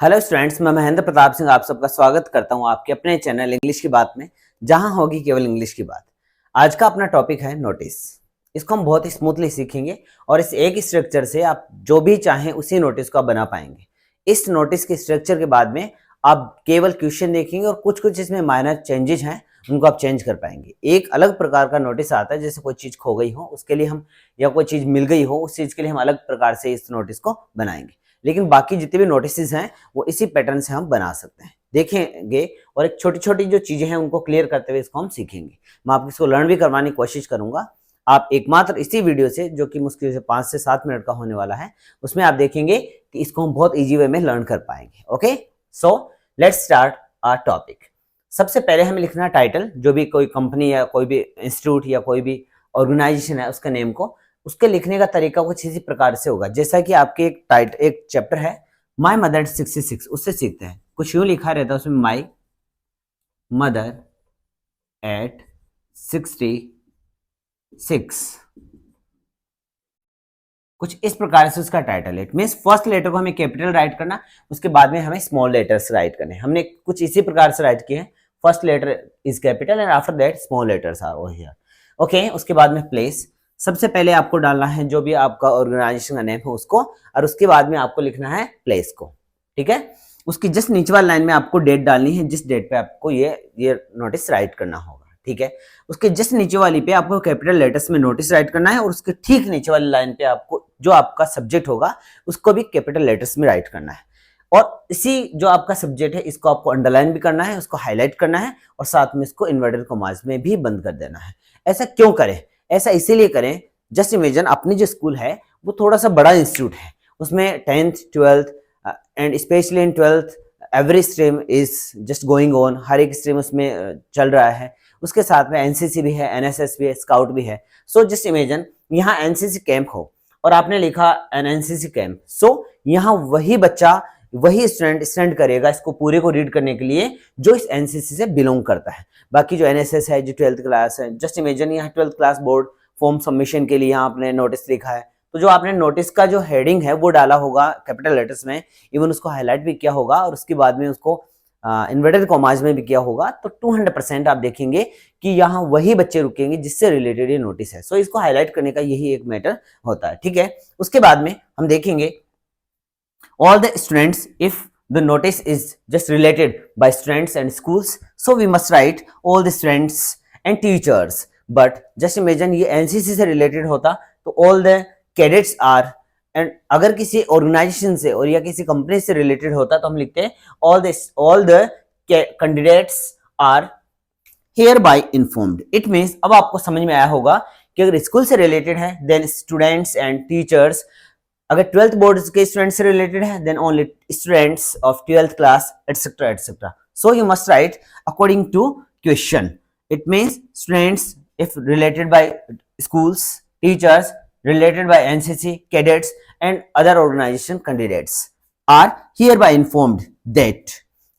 Hello students, मैं महेंद्र प्रताप सिंह आप सबका स्वागत करता हूं आपके अपने चैनल इंग्लिश की बात में, जहां होगी केवल इंग्लिश की बात। आज का अपना टॉपिक है नोटिस। इसको हम बहुत ही स्मूथली सीखेंगे और इस एक स्ट्रक्चर से आप जो भी चाहें उसी नोटिस को आप बना पाएंगे। इस नोटिस के स्ट्रक्चर के बाद में आप केवल क्वेश्चन देखेंगे और कुछ कुछ इसमें माइनर चेंजेस हैं, उनको आप चेंज कर पाएंगे। एक अलग प्रकार का नोटिस आता है, जैसे कोई चीज खो गई हो उसके लिए हम, या कोई चीज मिल गई हो उस चीज के लिए हम अलग प्रकार से इस नोटिस को बनाएंगे। लेकिन बाकी जितने भी नोटिस हैं वो इसी पैटर्न से हम बना सकते हैं, देखेंगे और एक छोटी छोटी जो चीजें हैं उनको क्लियर करते हुए इसको हम सीखेंगे। मैं आपको इसको लर्न भी करवाने की कोशिश करूंगा। आप एकमात्र इसी वीडियो से, जो कि मुश्किल से 5 से 7 मिनट का होने वाला है, उसमें आप देखेंगे कि इसको हम बहुत इजी वे में लर्न कर पाएंगे। Okay, so let's start our topic. सबसे पहले हमें लिखना है टाइटल, जो भी कोई कंपनी या कोई भी इंस्टीट्यूट या कोई भी ऑर्गेनाइजेशन है उसका नेम को। उसके लिखने का तरीका कुछ इसी प्रकार से होगा, जैसा कि आपके एक चैप्टर है माई मदर 66, उससे सीखते हैं। कुछ यूं लिखा रहता है उसमें, माई मदर एट 66, कुछ इस प्रकार से उसका टाइटल है। इट मीन्स फर्स्ट लेटर को हमें कैपिटल राइट करना, उसके बाद में हमें स्मॉल लेटर्स राइट करने। हमने कुछ इसी प्रकार से राइट किए हैं, first letter is capital and after that small letters are over here. Okay, उसके बाद में प्लेस। सबसे पहले आपको डालना है जो भी आपका ऑर्गेनाइजेशन का नेम है उसको, और उसके बाद में आपको लिखना है प्लेस को। ठीक है, उसकी जस्ट नीचे वाली लाइन में आपको डेट डालनी है, जिस डेट पे आपको ये नोटिस राइट करना होगा। ठीक है, उसके जस्ट नीचे वाली पे आपको कैपिटल लेटर्स में नोटिस राइट करना है, और उसके ठीक नीचे वाली लाइन पे आपको जो आपका सब्जेक्ट होगा उसको भी कैपिटल लेटर्स में राइट करना है। और इसी जो आपका सब्जेक्ट है इसको आपको अंडरलाइन भी करना है, उसको हाईलाइट करना है, और साथ में इसको इन्वर्टेड कॉमास में भी बंद कर देना है। ऐसा क्यों करें? ऐसा इसीलिए करें, जस्ट इमेजिन अपनी जो स्कूल है वो थोड़ा सा बड़ा इंस्टीट्यूट है, उसमें 10th 12th and specially in 12th every stream is just going on, हर एक स्ट्रीम उसमें चल रहा है। उसके साथ में एनसीसी भी है, एनएसएस भी है, स्काउट भी है। सो जस्ट इमेजिन यहाँ एनसीसी कैंप हो और आपने लिखा एन एनसीसी कैंप। सो यहाँ वही बच्चा, वही स्टूडेंट करेगा इसको पूरे को रीड करने के लिए जो इस एनसीसी से बिलोंग करता है। बाकी जो एनएसएस है, जो 12th क्लास है, जस्ट इमेजिन यहाँ 12th class board form submission के लिए यहाँ आपने नोटिस लिखा है, तो जो आपने नोटिस का जो हेडिंग है वो डाला होगा कैपिटल लेटर्स में, इवन उसको हाईलाइट भी किया होगा, और उसके बाद में उसको इन्वर्टेड कॉमास में भी किया होगा। तो 200% आप देखेंगे कि यहाँ वही बच्चे रुकेंगे जिससे रिलेटेड ये नोटिस है। सो इसको हाईलाइट करने का यही एक मैटर होता है। ठीक है, उसके बाद में हम देखेंगे all the students, if the notice is just related by students and schools, so we must write all the students and teachers. But just imagine ये एनसीसी से रिलेटेड होता तो all the cadets are, and अगर किसी organisation से और या किसी कंपनी से रिलेटेड होता तो हम लिखते हैं all the candidates are hereby informed. It means अब आपको समझ में आया होगा कि अगर स्कूल से रिलेटेड है then students and teachers, अगर 12th बोर्ड के स्टूडेंट से रिलेटेड है then only students of 12th class etcetera etcetera. So you must write according to question. It means students if related by schools, teachers related by NCC, cadets and other organisation candidates are hereby informed that.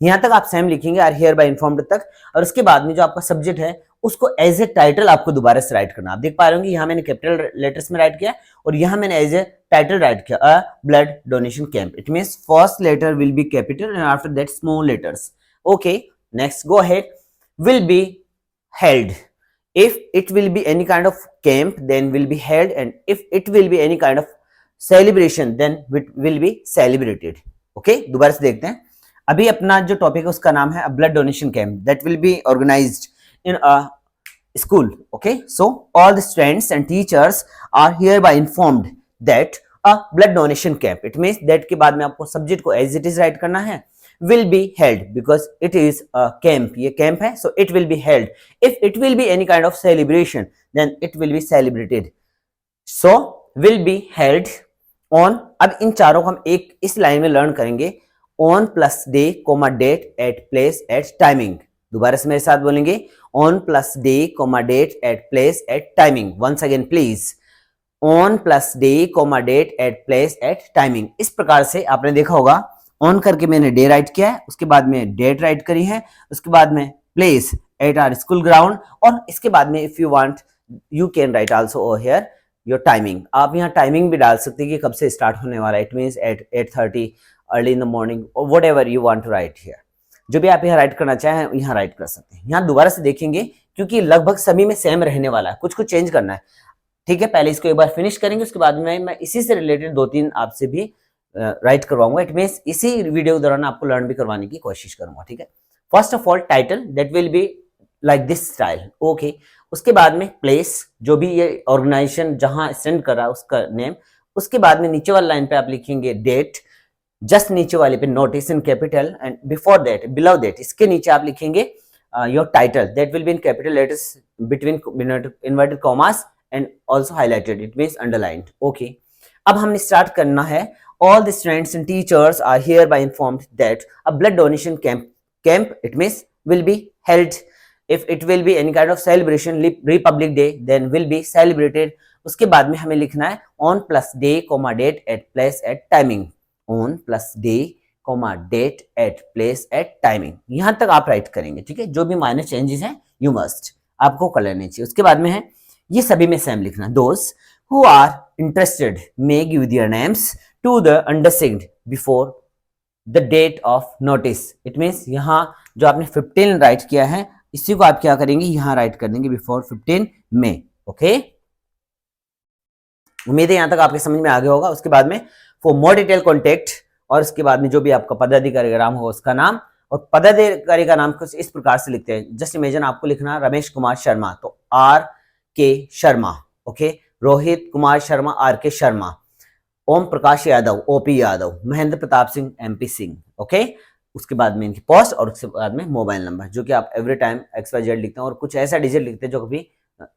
यहां तक आप same लिखेंगे, are hereby informed तक, और उसके बाद में जो आपका सब्जेक्ट है उसको एज ए टाइटल आपको दोबारा से राइट करना। आप देख पा रहे होंगे यहाँ मैंने कैपिटल लेटर्स में राइट किया और यहाँ मैंने एज ए टाइटल राइट किया, a blood donation camp. It means first letter will be capital and after that small letters. Okay, next go ahead. Will be held, if it will be any kind of camp then will be held, and if it will be any kind of celebration then it will be celebrated. Okay, दोबारा से देखते हैं। अभी अपना जो topic है उसका नाम है blood donation camp that will be organised in a school. Okay, so all the students and teachers are hereby informed that a blood donation camp, it means that के बाद में आपको सब्जेक्ट को as it is राइट करना है, will be held because it is a camp, ये camp है, so it will be held. If it will be any kind of celebration then it will be celebrated. So will be held on, अब इन चारों को हम एक इस line में learn करेंगे, on plus day, date at place at timing। दोबारा से मेरे साथ बोलेंगे, on plus day, date at place at timing। once again please, on plus day, date at place at timing। इस प्रकार से आपने देखा होगा, on करके मैंने डे राइट किया है, उसके बाद में डेट राइट करी है, उसके बाद में place at our school ground, और इसके बाद में if you want you can write also over here your timing, आप यहाँ टाइमिंग भी डाल सकते हैं कि कब से स्टार्ट होने वाला है, it means at 8:30 early in the morning और whatever you want to write here. जो भी आप यहाँ राइट करना चाहें यहाँ राइट कर सकते हैं। यहाँ दोबारा से देखेंगे क्योंकि लगभग सभी में सेम रहने वाला है, कुछ कुछ चेंज करना है, ठीक है। पहले इसको एक बार फिनिश करेंगे, उसके बाद में मैं इसी से रिलेटेड 2-3 आपसे भी राइट करवाऊंगा। इट मीन्स इसी वीडियो के दौरान आपको लर्न भी करवाने की कोशिश करूंगा, ठीक है। First of all title that will be like this style, okay. उसके बाद में प्लेस, जो भी ये ऑर्गेनाइजेशन जहां स्टैंड कर रहा है उसका नेम। उसके बाद में नीचे वाली लाइन पे आप लिखेंगे डेट, जस्ट नीचे वाले पे notice in capital, and before that below that इसके नीचे आप लिखेंगे your title that will be in capital letters between inverted commas and also highlighted, it means underlined, okay. अब हमने स्टार्ट करना है। All the students and teachers are hereby informed that a blood donation camp it means will be held. If it will be any kind of celebration, Republic Day, then will be celebrated. उसके बाद में हमें लिखना है on plus day, date at place at timing. On plus day, date at place at timing. यहाँ तक आप right करेंगे, ठीक है। जो भी माइनर चेंजेस हैं you must आपको कर लेने चाहिए। उसके बाद में है ये सभी में सेम लिखना। Those who are interested may give their names to the undersigned before the date of notice. It means यहाँ जो आपने 15 राइट किया है इसी को आप क्या करेंगे यहाँ राइट कर देंगे बिफोर 15 में, ओके। उम्मीद है यहाँ तक आपके समझ में आ गया होगा। उसके बाद में फॉर मोर डिटेल कॉन्टेक्ट, और उसके बाद में जो भी आपका पदाधिकारी का नाम हो उसका नाम, और पदाधिकारी का नाम कुछ इस प्रकार से लिखते हैं। जस्ट इमेजिन आपको लिखना रमेश कुमार शर्मा, तो RK Sharma, okay. Rohit Kumar Sharma RK Sharma. Om Prakash Yadav OP Yadav. Mahendra Pratap Singh MP Singh, okay. उसके बाद में इनकी पोस्ट और उसके बाद में मोबाइल नंबर, जो कि आप एवरी टाइम XYZ लिखते हैं और कुछ ऐसा डिजिट लिखते हैं जो कभी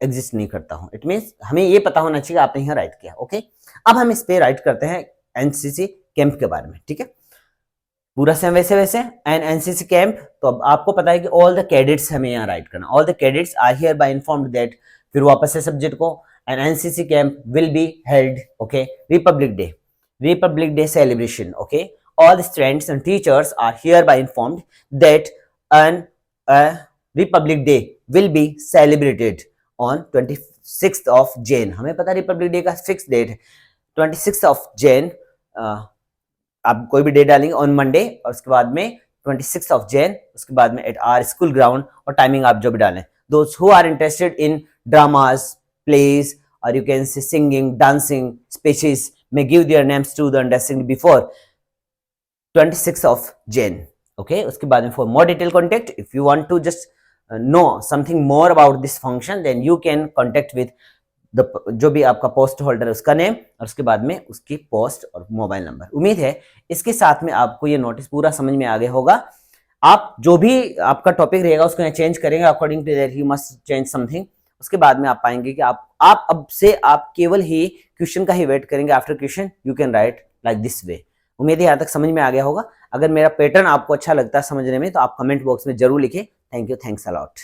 एग्जिस्ट नहीं करता हो। इट मींस हमें ये पता होना चाहिए आपने यहाँ राइट किया, ओके। अब हम इस पे राइट करते हैं NCC कैंप के बारे में, ठीक है। पूरा सेम वैसे वैसे एंड NCC कैंप, तो अब आपको पता है कि ऑल द कैडेट्स हमें यहाँ राइट करना। All the cadets are hereby informed that, फिर वापस से सब्जेक्ट को, and NCC camp will be held, okay. Republic Day celebration, okay. All the students and teachers are hereby informed that a Republic Day will be celebrated on 26th of Jan. हमें पता है Republic Day का fix date है 26th of Jan. आप कोई भी date डालेंगे on Monday, और उसके बाद में 26th of Jan, उसके बाद में at our school ground, और टाइमिंग आप जो भी डालें। Those who are interested in dramas, plays, or you can say singing, dancing, speeches may give their names to the undersigned before 26th of Jan, okay. उसके बाद में for more detailed contact, if you want to just know something more about this function, then you can contact with the जो भी आपका post holder है उसका name, और उसके बाद में उसकी पोस्ट और मोबाइल नंबर। उम्मीद है इसके साथ में आपको ये नोटिस पूरा समझ में आ गया होगा। आप जो भी आपका टॉपिक रहेगा उसको चेंज करेंगे according to that, you must change something. उसके बाद में आप पाएंगे कि आप अब से आप केवल ही क्वेश्चन का ही वेट करेंगे। After question you can right like this way. उम्मीद है यहाँ तक समझ में आ गया होगा। अगर मेरा पैटर्न आपको अच्छा लगता है समझने में तो आप कमेंट बॉक्स में जरूर लिखें। Thank you, thanks a lot.